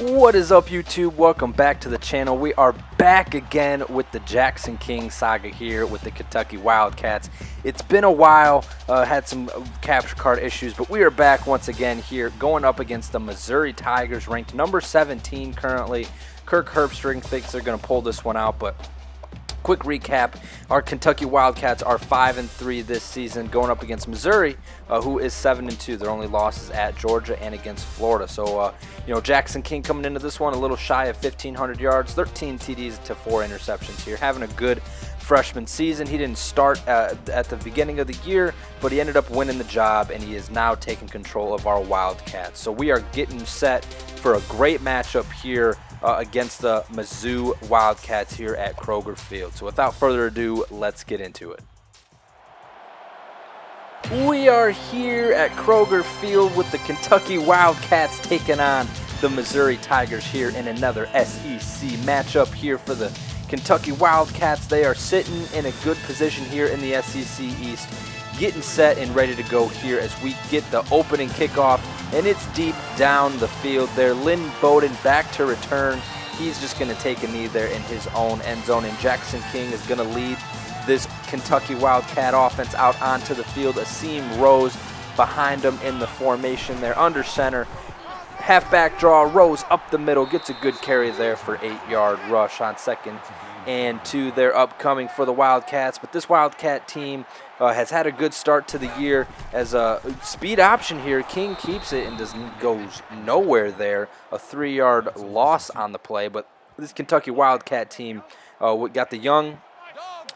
What is up, YouTube? Welcome back to the channel. We are back again with the Jackson King saga here with the Kentucky Wildcats. It's been a while, had some capture card issues, but we are back once again here going up against the Missouri Tigers, ranked number 17 currently. Kirk Herbstreit thinks they're going to pull this one out, but quick recap, our Kentucky Wildcats are 5-3 this season, going up against Missouri, who is 7-2. Their only losses at Georgia and against Florida. So, Jackson King coming into this one a little shy of 1,500 yards, 13 TDs to 4 interceptions here. Having a good freshman season. He didn't start at the beginning of the year, but he ended up winning the job, and he is now taking control of our Wildcats. So we are getting set for a great matchup here against the Mizzou Wildcats here at Kroger Field. So without further ado, let's get into it. We are here at Kroger Field with the Kentucky Wildcats taking on the Missouri Tigers here in another SEC matchup here for the Kentucky Wildcats. They are sitting in a good position here in the SEC East, getting set and ready to go here as we get the opening kickoff, and it's deep down the field there. Lynn Bowden back to return. He's just going to take a knee there in his own end zone, and Jackson King is going to lead this Kentucky Wildcat offense out onto the field. Asim Rose behind him in the formation there under center. Halfback draw, Rose up the middle, gets a good carry there for 8-yard rush on 2nd and 2 there upcoming for the Wildcats. But this Wildcat team has had a good start to the year as a speed option here. King keeps it and goes nowhere there. A 3-yard loss on the play, but this Kentucky Wildcat team got the young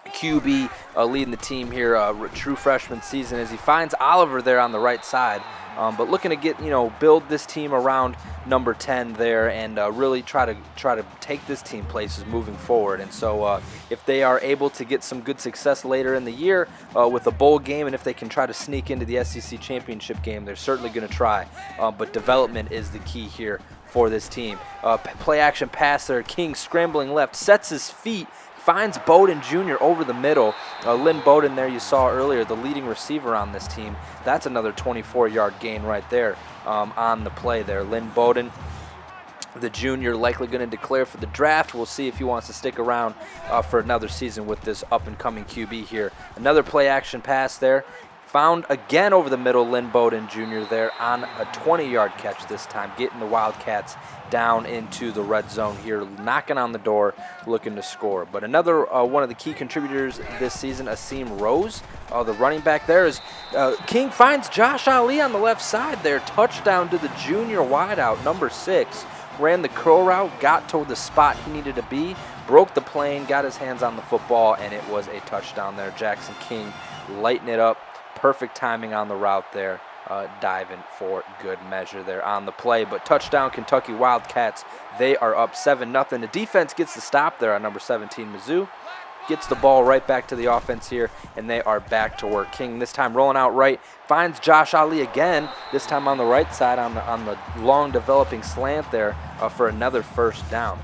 QB leading the team here, true freshman season, as he finds Oliver there on the right side. But looking to get, build this team around number 10 there and really try to take this team places moving forward. And so if they are able to get some good success later in the year with a bowl game, and if they can try to sneak into the SEC championship game, they're certainly going to try. But development is the key here for this team. Play action pass there. King scrambling left, sets his feet, finds Bowden Jr. over the middle. Lynn Bowden there you saw earlier, the leading receiver on this team. That's another 24-yard gain right there on the play there. Lynn Bowden, the junior, likely going to declare for the draft. We'll see if he wants to stick around for another season with this up-and-coming QB here. Another play-action pass there. Found again over the middle, Lynn Bowden Jr. there on a 20-yard catch this time, getting the Wildcats down into the red zone here, knocking on the door, looking to score. But another one of the key contributors this season, Asim Rose, the running back there, is King finds Josh Ali on the left side there. Touchdown to the junior wideout, number 6. Ran the curl route, got to the spot he needed to be, broke the plane, got his hands on the football, and it was a touchdown there. Jackson King lighting it up. Perfect timing on the route there, diving for good measure there on the play. But touchdown Kentucky Wildcats, they are up 7-0. The defense gets the stop there on number 17, Mizzou. Gets the ball right back to the offense here, and they are back to work. King this time rolling out right, finds Josh Ali again, this time on the right side on the long developing slant there for another first down.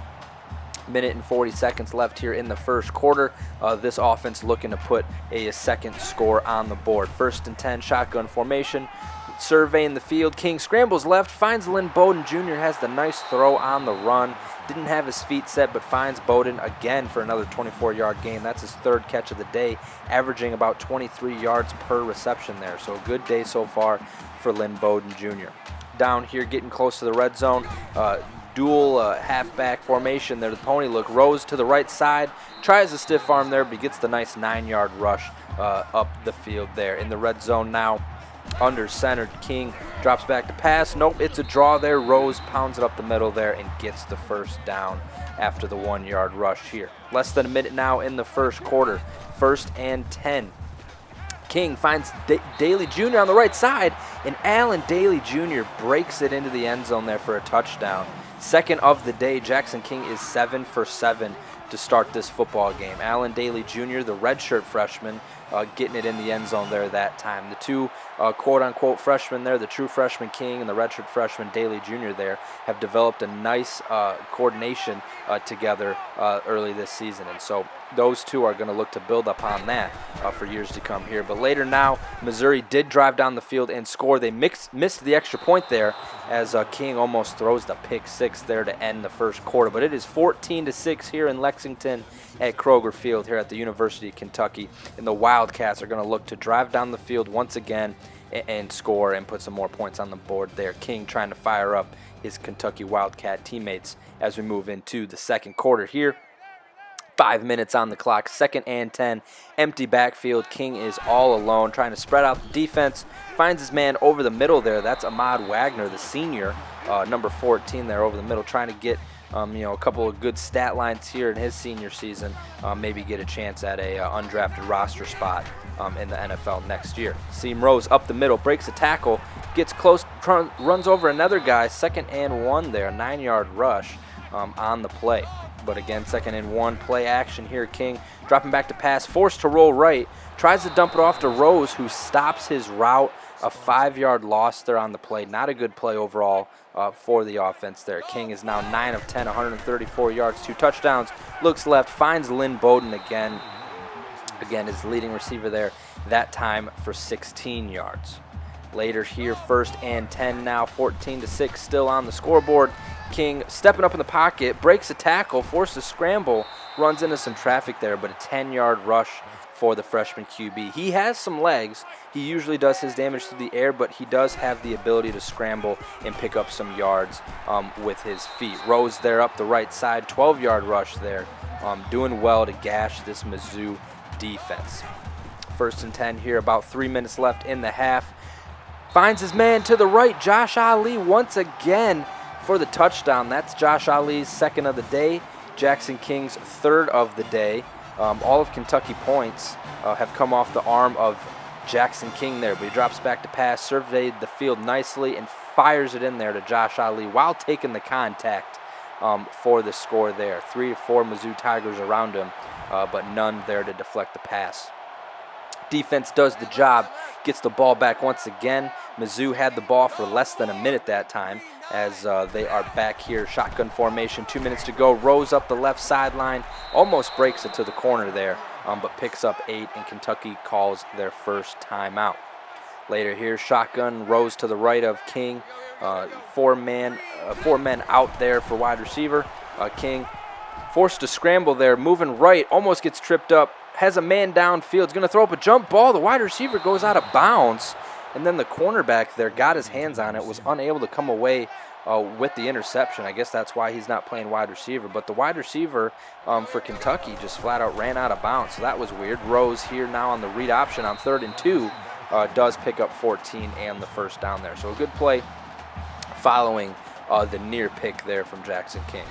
Minute and 40 seconds left here in the first quarter. This offense looking to put a second score on the board. 1st and 10, shotgun formation. Surveying the field. King scrambles left, finds Lynn Bowden Jr., has the nice throw on the run. Didn't have his feet set, but finds Bowden again for another 24-yard gain. That's his 3rd catch of the day, averaging about 23 yards per reception there. So a good day so far for Lynn Bowden Jr. Down here, getting close to the red zone. Dual halfback formation there. The pony look. Rose to the right side. Tries a stiff arm there, but he gets the nice 9-yard rush up the field there. In the red zone now, under center. King drops back to pass. Nope, it's a draw there. Rose pounds it up the middle there and gets the first down after the 1-yard rush here. Less than a minute now in the first quarter. 1st and 10. King finds Daly Jr. on the right side, and Allen Daly Jr. breaks it into the end zone there for a touchdown. 2nd of the day. Jackson King is 7 for 7 to start this football game. Allen Daly Jr., the redshirt freshman, getting it in the end zone there that time. The two quote-unquote freshmen there, the true freshman King and the redshirt freshman Daly Jr. there, have developed a nice coordination together early this season. And so those two are going to look to build upon that for years to come here. But later now, Missouri did drive down the field and score. They missed the extra point there as King almost throws the pick six there to end the first quarter. But it is 14-6 here in Lexington at Kroger Field here at the University of Kentucky. And the Wildcats are going to look to drive down the field once again and score and put some more points on the board there. King trying to fire up his Kentucky Wildcat teammates as we move into the second quarter here. 5 minutes on the clock, 2nd and 10, empty backfield. King is all alone, trying to spread out the defense. Finds his man over the middle there. That's Ahmad Wagner, the senior, number 14 there over the middle, trying to get a couple of good stat lines here in his senior season. Maybe get a chance at a undrafted roster spot in the NFL next year. Seam Rose up the middle, breaks a tackle, gets close, runs over another guy. 2nd and 1 there, 9-yard rush on the play. But again, 2nd and 1, play action here. King dropping back to pass, forced to roll right, tries to dump it off to Rose, who stops his route. A 5-yard loss there on the play. Not a good play overall for the offense there. King is now 9 of 10, 134 yards, 2 touchdowns. Looks left, finds Lynn Bowden again. Again, his leading receiver there, that time for 16 yards. Later here, 1st and 10 now, 14-6 still on the scoreboard. King stepping up in the pocket, breaks a tackle, forced a scramble, runs into some traffic there, but a 10-yard rush for the freshman QB. He has some legs. He usually does his damage through the air, but he does have the ability to scramble and pick up some yards with his feet. Rose there up the right side, 12-yard rush there, doing well to gash this Mizzou defense. 1st and 10 here, about 3 minutes left in the half. Finds his man to the right, Josh Ali once again for the touchdown. That's Josh Ali's 2nd of the day, Jackson King's 3rd of the day. All of Kentucky points have come off the arm of Jackson King there, but he drops back to pass, surveyed the field nicely, and fires it in there to Josh Ali while taking the contact for the score there. 3 or 4 Mizzou Tigers around him, but none there to deflect the pass. Defense does the job, gets the ball back once again. Mizzou had the ball for less than a minute that time as they are back here. Shotgun formation, 2 minutes to go. Rose up the left sideline, almost breaks it to the corner there, but picks up 8, and Kentucky calls their first timeout. Later here, shotgun, Rose to the right of King. 4 men out there for wide receiver. King forced to scramble there, moving right, almost gets tripped up. Has a man downfield, is going to throw up a jump ball. The wide receiver goes out of bounds, and then the cornerback there got his hands on it, was unable to come away with the interception. I guess that's why he's not playing wide receiver. But the wide receiver for Kentucky just flat out ran out of bounds, so that was weird. Rose here now on the read option on 3rd and 2 does pick up 14 and the first down there. So a good play following the near pick there from Jackson King.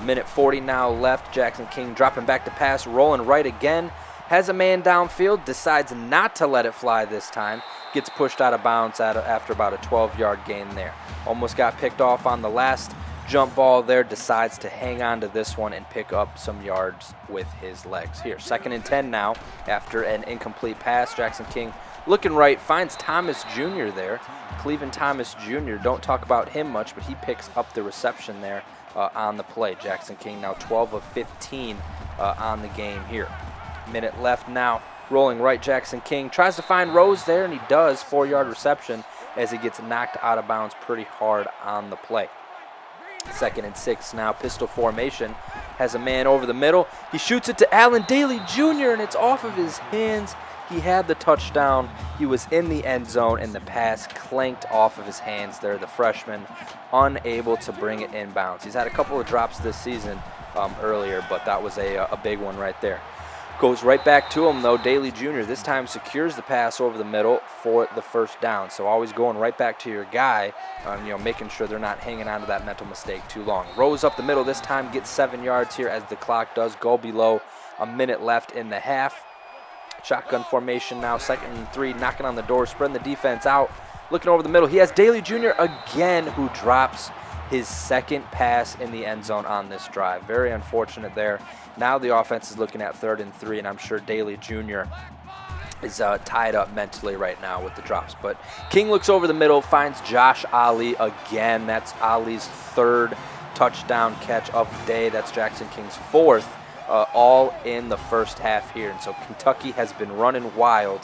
Minute 40 now left. Jackson King dropping back to pass, rolling right again. Has a man downfield, decides not to let it fly this time. Gets pushed out of bounds after about a 12-yard gain there. Almost got picked off on the last jump ball there. Decides to hang on to this one and pick up some yards with his legs here. 2nd and 10 now after an incomplete pass. Jackson King looking right, finds Thomas Jr. there. Cleveland Thomas Jr., don't talk about him much, but he picks up the reception there on the play. Jackson King now 12 of 15 on the game here. Minute left now. Rolling right, Jackson King tries to find Rose there, and he does. 4-yard reception as he gets knocked out of bounds pretty hard on the play. 2nd and 6 now, pistol formation. Has a man over the middle. He shoots it to Allen Daly Jr., and it's off of his hands. He had the touchdown. He was in the end zone, and the pass clanked off of his hands there. The freshman unable to bring it inbounds. He's had a couple of drops this season earlier, but that was a big one right there. Goes right back to him, though. Daly Jr. this time secures the pass over the middle for the first down. So always going right back to your guy, making sure they're not hanging on to that mental mistake too long. Rose up the middle this time, gets 7 yards here as the clock does go below a minute left in the half. Shotgun formation now, 2nd and 3, knocking on the door, spreading the defense out. Looking over the middle, he has Daly Jr. again, who drops his 2nd pass in the end zone on this drive. Very unfortunate there. Now the offense is looking at 3rd and 3, and I'm sure Daly Jr. is tied up mentally right now with the drops. But King looks over the middle, finds Josh Ali again. That's Ali's third touchdown catch of the day. That's Jackson King's fourth, all in the first half here. And so Kentucky has been running wild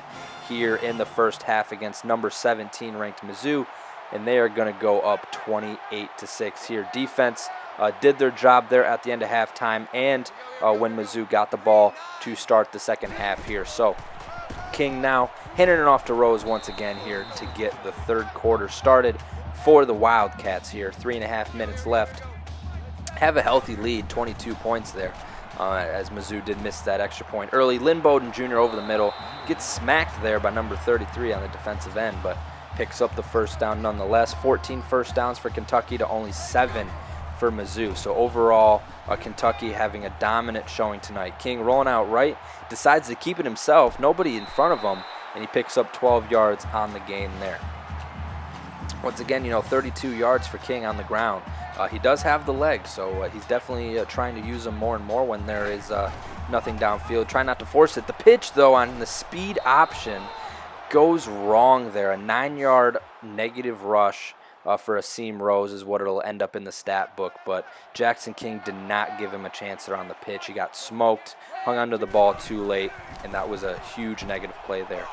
here in the first half against number 17 ranked Mizzou, and they are going to go up 28-6 here. Defense did their job there at the end of halftime and when Mizzou got the ball to start the second half here. So King now handing it off to Rose once again here to get the third quarter started for the Wildcats here. 3.5 minutes left. Have a healthy lead, 22 points there, as Mizzou did miss that extra point early. Lynn Bowden Jr. over the middle gets smacked there by number 33 on the defensive end, but picks up the first down nonetheless. 14 first downs for Kentucky to only 7 for Mizzou. So overall, Kentucky having a dominant showing tonight. King rolling out right, decides to keep it himself, nobody in front of him, and he picks up 12 yards on the game there. Once again, 32 yards for King on the ground. He does have the legs, so he's definitely trying to use them more and more when there is nothing downfield. Try not to force it. The pitch, though, on the speed option goes wrong there. A 9-yard negative rush for Asim Rose is what it'll end up in the stat book, but Jackson King did not give him a chance there on the pitch. He got smoked, hung onto the ball too late, and that was a huge negative play there.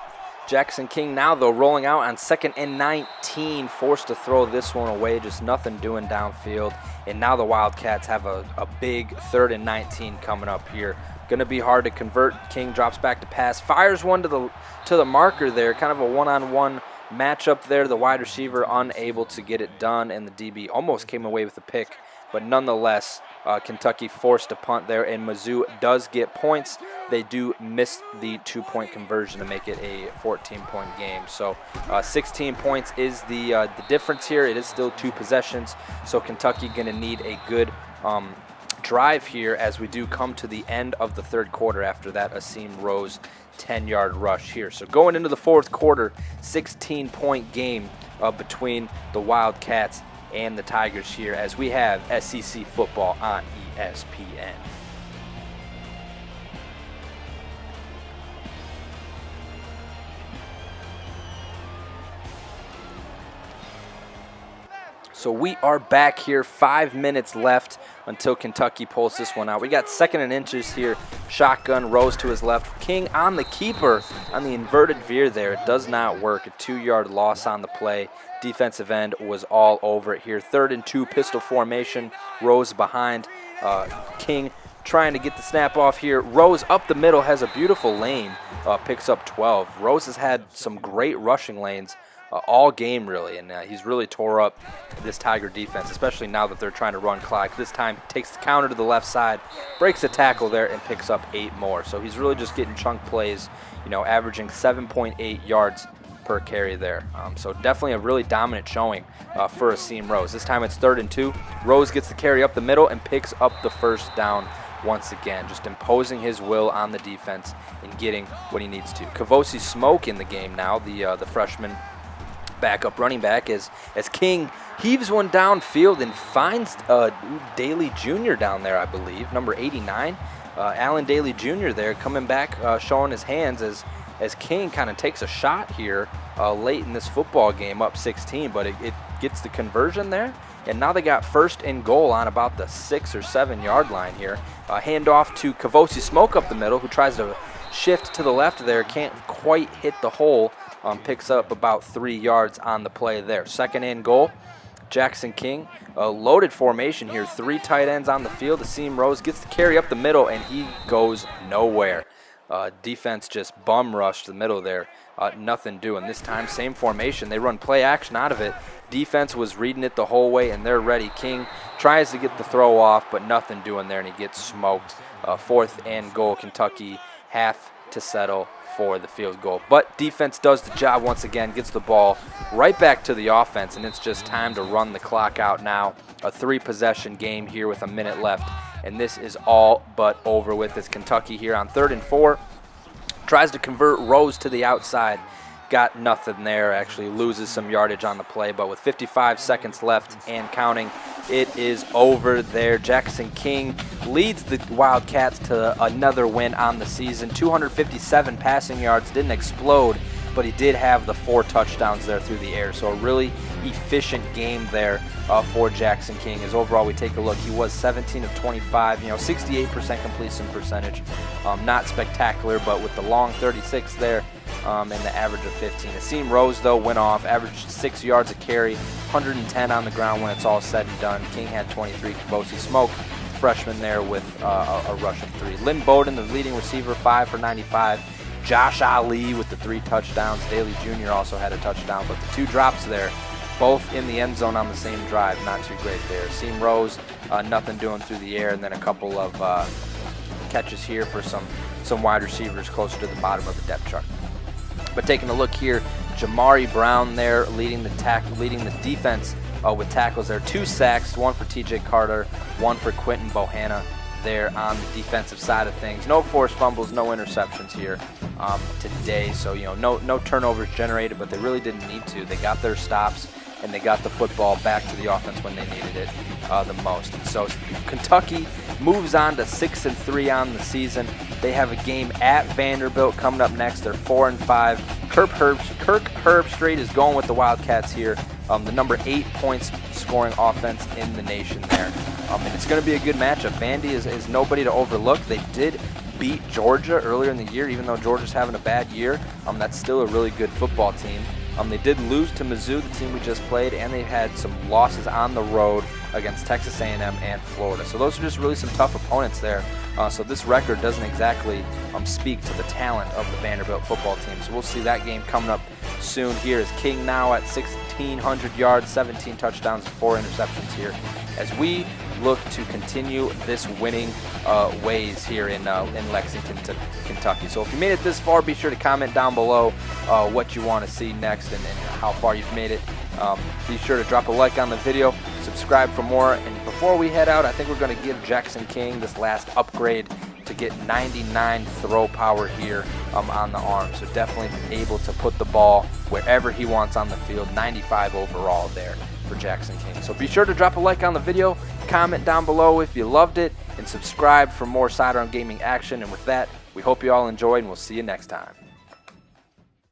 Jackson King now, though, rolling out on 2nd and 19, forced to throw this one away, just nothing doing downfield. And now the Wildcats have a big 3rd and 19 coming up here. Going to be hard to convert. King drops back to pass, fires one to the marker there, kind of a one-on-one matchup there. The wide receiver unable to get it done, and the DB almost came away with a pick, but nonetheless, Kentucky forced a punt there, and Mizzou does get points. They do miss the 2-point conversion to make it a 14-point game. So 16 points is the difference here. It is still 2 possessions, so Kentucky going to need a good drive here as we do come to the end of the third quarter after that Asim Rose 10-yard rush here. So going into the fourth quarter, 16-point game between the Wildcats and the Tigers here as we have SEC football on ESPN. So we are back here, 5 minutes left until Kentucky pulls this one out. We got 2nd and inches here. Shotgun, Rose to his left. King on the keeper on the inverted veer there. It does not work. A 2-yard loss on the play. Defensive end was all over it here. 3rd and 2, pistol formation. Rose behind. King trying to get the snap off here. Rose up the middle, has a beautiful lane. Picks up 12. Rose has had some great rushing lanes all game, really, and he's really tore up this Tiger defense, especially now that they're trying to run clock. This time takes the counter to the left side, breaks the tackle there, and picks up 8 more. So he's really just getting chunk plays, averaging 7.8 yards per carry there. So definitely a really dominant showing for Asim Rose. This time it's 3rd and 2. Rose gets the carry up the middle and picks up the first down once again, just imposing his will on the defense and getting what he needs to. Kavosi Smoke in the game now, the freshman backup running back, as King heaves one downfield and finds Daly Jr. down there, I believe, number 89. Allen Daly Jr. there coming back, showing his hands as King kind of takes a shot here late in this football game, up 16, but it gets the conversion there. And now they got 1st and goal on about the 6 or 7 yard line here. Handoff to Kavosi Smoke up the middle, who tries to shift to the left there, can't quite hit the hole. Picks up about 3 yards on the play there. 2nd and goal. Jackson King, a loaded formation here. 3 tight ends on the field. Asim Rose gets the carry up the middle, and he goes nowhere. Defense just bum rushed the middle there. Nothing doing. This time, same formation. They run play action out of it. Defense was reading it the whole way, and they're ready. King tries to get the throw off, but nothing doing there, and he gets smoked. 4th and goal. Kentucky have to settle for the field goal. But defense does the job once again, gets the ball right back to the offense, and it's just time to run the clock out now. A 3-possession game here with a minute left, and this is all but over with as Kentucky here on 3rd and 4 tries to convert Rose to the outside. got nothing there, actually loses some yardage on the play, but with 55 seconds left and counting, it is over there. Jackson King leads the Wildcats to another win on the season. 257 passing yards, didn't explode, but he did have the 4 touchdowns there through the air. So a really efficient game there for Jackson King. As overall we take a look, he was 17 of 25, 68% completion percentage. Not spectacular, but with the long 36 there and the average of 15. Asim Rose, though, went off, averaged 6 yards a carry, 110 on the ground when it's all said and done. King had 23. Kabosi Smoke, freshman there, with a rush of 3. Lynn Bowden, the leading receiver, 5 for 95. Josh Ali with the 3 touchdowns. Daly Jr. also had a touchdown, but the 2 drops there, both in the end zone on the same drive. Not too great there. Asim Rose, nothing doing through the air, and then a couple of catches here for some wide receivers closer to the bottom of the depth chart. But taking a look here, Jamari Brown there leading the defense with tackles there. 2 sacks, 1 for TJ Carter, 1 for Quentin Bohanna there on the defensive side of things. No forced fumbles, no interceptions here today. So, no turnovers generated, but they really didn't need to. They got their stops, and they got the football back to the offense when they needed it the most. And so Kentucky moves on to 6-3 on the season. They have a game at Vanderbilt coming up next. They're 4-5. Kirk Herbstreit is going with the Wildcats here. The number 8 points scoring offense in the nation there. And it's going to be a good matchup. Vandy is nobody to overlook. They did beat Georgia earlier in the year, even though Georgia's having a bad year. That's still a really good football team. They did lose to Mizzou, the team we just played, and they've had some losses on the road against Texas A&M and Florida. So those are just really some tough opponents there. So this record doesn't exactly speak to the talent of the Vanderbilt football team. So we'll see that game coming up soon here. Is King now at 1,600 yards, 17 touchdowns, 4 interceptions here, as we look to continue this winning ways here in Lexington, Kentucky. So if you made it this far, be sure to comment down below what you want to see next and how far you've made it. Be sure to drop a like on the video, subscribe for more, and before we head out, I think we're going to give Jackson King this last upgrade to get 99 throw power here on the arm. So definitely able to put the ball wherever he wants on the field. 95 overall there for Jackson King. So be sure to drop a like on the video, comment down below if you loved it, and subscribe for more Sidearm Gaming action. And with that, we hope you all enjoyed, and we'll see you next time.